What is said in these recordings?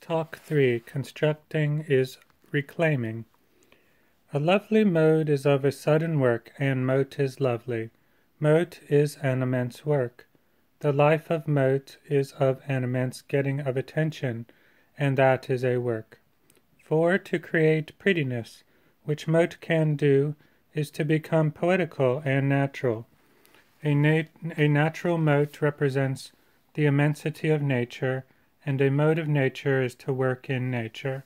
Talk 3, Constructing is Reclaiming. A lovely mode is of a sudden work, and mote is lovely. Mote is an immense work. The life of mote is of an immense getting of attention, and that is a work. For to create prettiness, which mote can do, is to become poetical and natural. A natural mote represents the immensity of nature, and a mode of nature is to work in nature.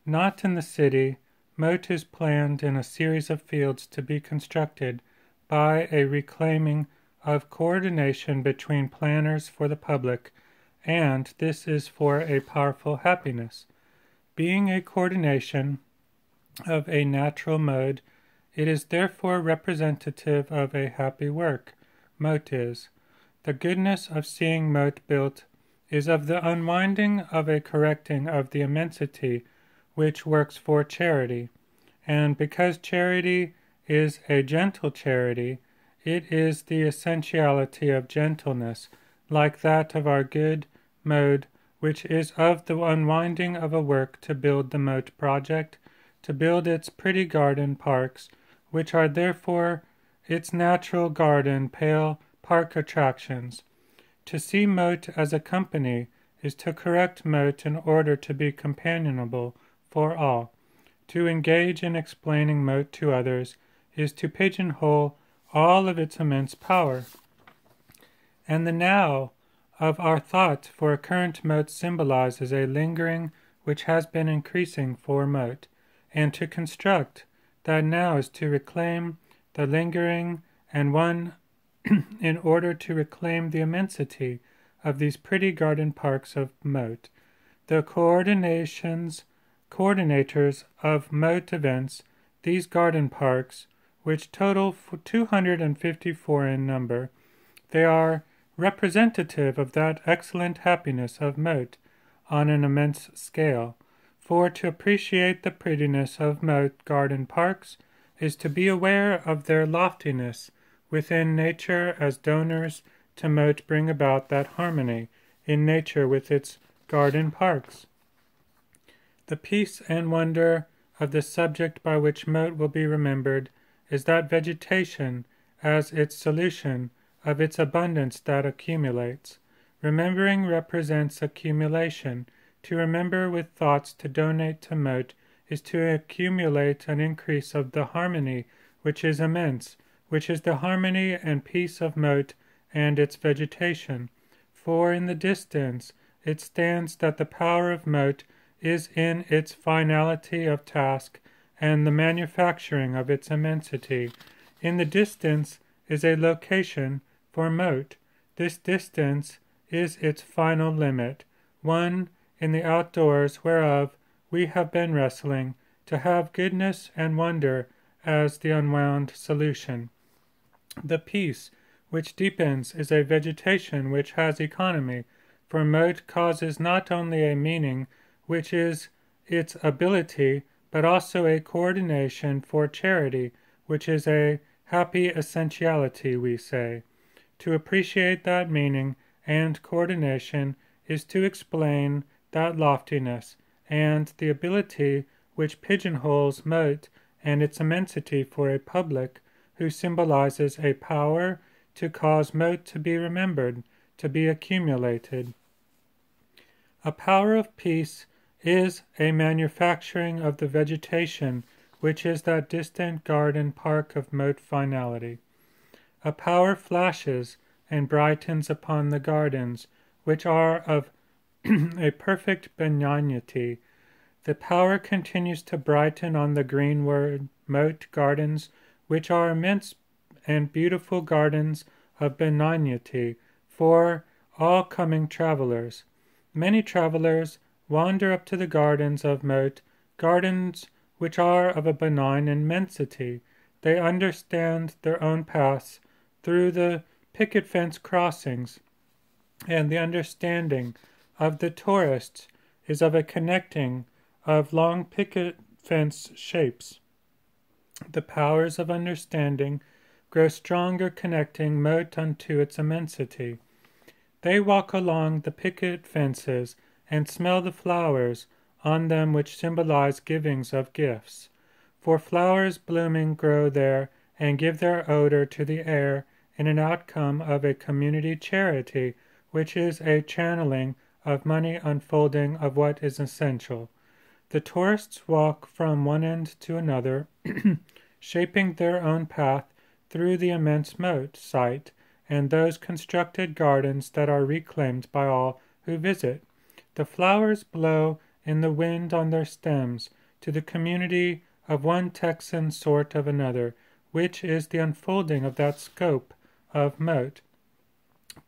Not in the city, mote is planned in a series of fields to be constructed by a reclaiming of coordination between planners for the public, and this is for a powerful happiness. Being a coordination of a natural mode, it is therefore representative of a happy work. Mote is. The goodness of seeing mote built is of the unwinding of a correcting of the immensity which works for charity. And because charity is a gentle charity, it is the essentiality of gentleness, like that of our good mode, which is of the unwinding of a work to build the mote project, to build its pretty garden parks, which are therefore its natural garden pale park attractions. To see mote as a company is to correct mote in order to be companionable for all. To engage in explaining mote to others is to pigeonhole all of its immense power. And the now of our thought for a current mote symbolizes a lingering which has been increasing for mote, and to construct that now is to reclaim the lingering and one in order to reclaim the immensity of these pretty garden parks of mote. The coordinators of mote events, these garden parks, which total 254 in number, they are representative of that excellent happiness of mote on an immense scale. For to appreciate the prettiness of mote garden parks is to be aware of their loftiness within nature as donors to mote bring about that harmony in nature with its garden parks. The peace and wonder of the subject by which mote will be remembered is that vegetation as its solution of its abundance that accumulates. Remembering represents accumulation. To remember with thoughts to donate to mote is to accumulate an increase of the harmony which is immense, which is the harmony and peace of mote and its vegetation. For in the distance it stands that the power of mote is in its finality of task and the manufacturing of its immensity. In the distance is a location for mote. This distance is its final limit, one in the outdoors whereof we have been wrestling, to have goodness and wonder as the unwound solution. The peace which deepens is a vegetation which has economy, for mote causes not only a meaning which is its ability, but also a coordination for charity, which is a happy essentiality, we say. To appreciate that meaning and coordination is to explain that loftiness, and the ability which pigeonholes mote and its immensity for a public, who symbolizes a power to cause mote to be remembered, to be accumulated. A power of peace is a manufacturing of the vegetation, which is that distant garden park of mote finality. A power flashes and brightens upon the gardens, which are of a perfect benignity. The power continues to brighten on the greenwood mote gardens, which are immense and beautiful gardens of benignity for all coming travelers. Many travelers wander up to the gardens of mote, gardens which are of a benign immensity. They understand their own paths through the picket fence crossings, and the understanding of the tourists is of a connecting of long picket fence shapes. The powers of understanding grow stronger, connecting mote unto its immensity. They walk along the picket fences and smell the flowers on them which symbolize givings of gifts. For flowers blooming grow there and give their odor to the air in an outcome of a community charity, which is a channeling of money unfolding of what is essential. The tourists walk from one end to another, shaping their own path through the immense moat site and those constructed gardens that are reclaimed by all who visit. The flowers blow in the wind on their stems to the community of one Texan sort of another, which is the unfolding of that scope of M.O.A.T.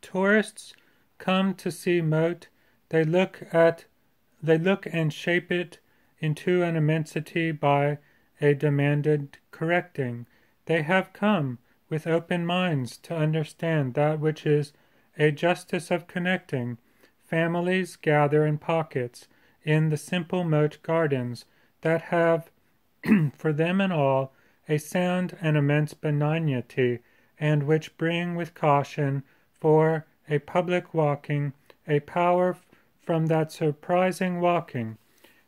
Tourists come to see M.O.A.T. They look and shape it into an immensity by a demanded correcting. They have come with open minds to understand that which is a justice of connecting. Families gather in pockets in the simple M.O.A.T. gardens that have, for them and all, a sound and immense benignity, and which bring with caution for a public walking a power from that surprising walking.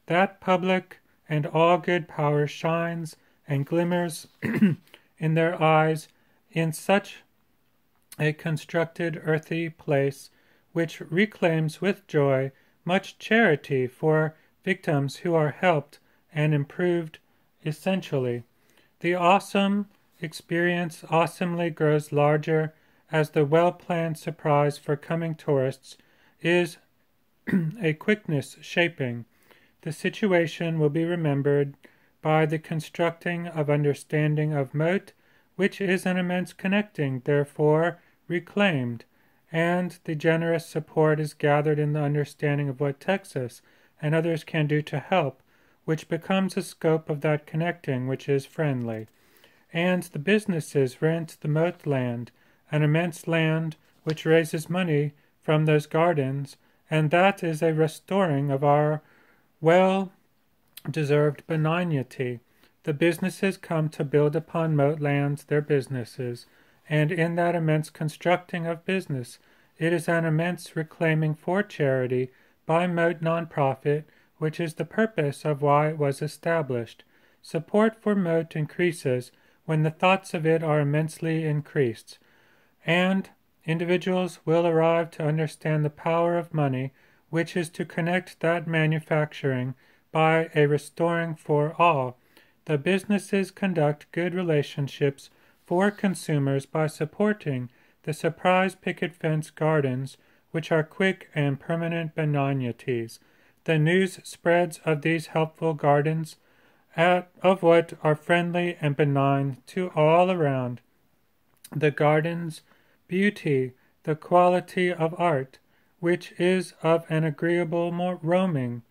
That public and all good power shines and glimmers in their eyes in such a constructed earthy place, which reclaims with joy much charity for victims who are helped and improved essentially. The awesome experience awesomely grows larger as the well-planned surprise for coming tourists is a quickness shaping. The situation will be remembered by the constructing of understanding of M.O.A.T., which is an immense connecting, therefore reclaimed, and the generous support is gathered in the understanding of what Texas and others can do to help, which becomes a scope of that connecting which is friendly. And the businesses rent the M.O.A.T. land, an immense land which raises money from those gardens, and that is a restoring of our well-deserved benignity. The businesses come to build upon M.O.A.T. lands their businesses, and in that immense constructing of business, it is an immense reclaiming for charity by M.O.A.T. nonprofit, which is the purpose of why it was established. Support for M.O.A.T. increases when the thoughts of it are immensely increased, and individuals will arrive to understand the power of money, which is to connect that manufacturing by a restoring for all. The businesses conduct good relationships for consumers by supporting the surprise picket fence gardens, which are quick and permanent benignities. The news spreads of these helpful gardens of what are friendly and benign to all around. The garden's beauty, the quality of art, which is of an agreeable roaming.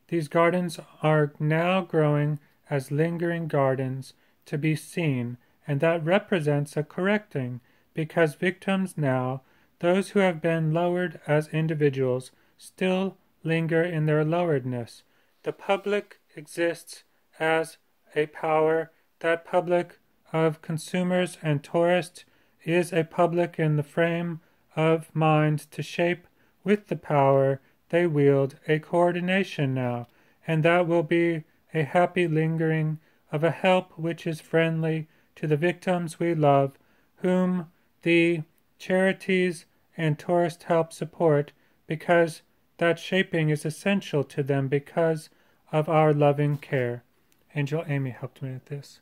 These gardens are now growing as lingering gardens to be seen, and that represents a correcting, because victims now, those who have been lowered as individuals, still linger in their loweredness. The public exists as a power. That public of consumers and tourists is a public in the frame of mind to shape with the power they wield a coordination now, and that will be a happy lingering of a help which is friendly to the victims we love, whom the charities and tourist help support, because that shaping is essential to them because of our loving care. Angel Amy helped me with this.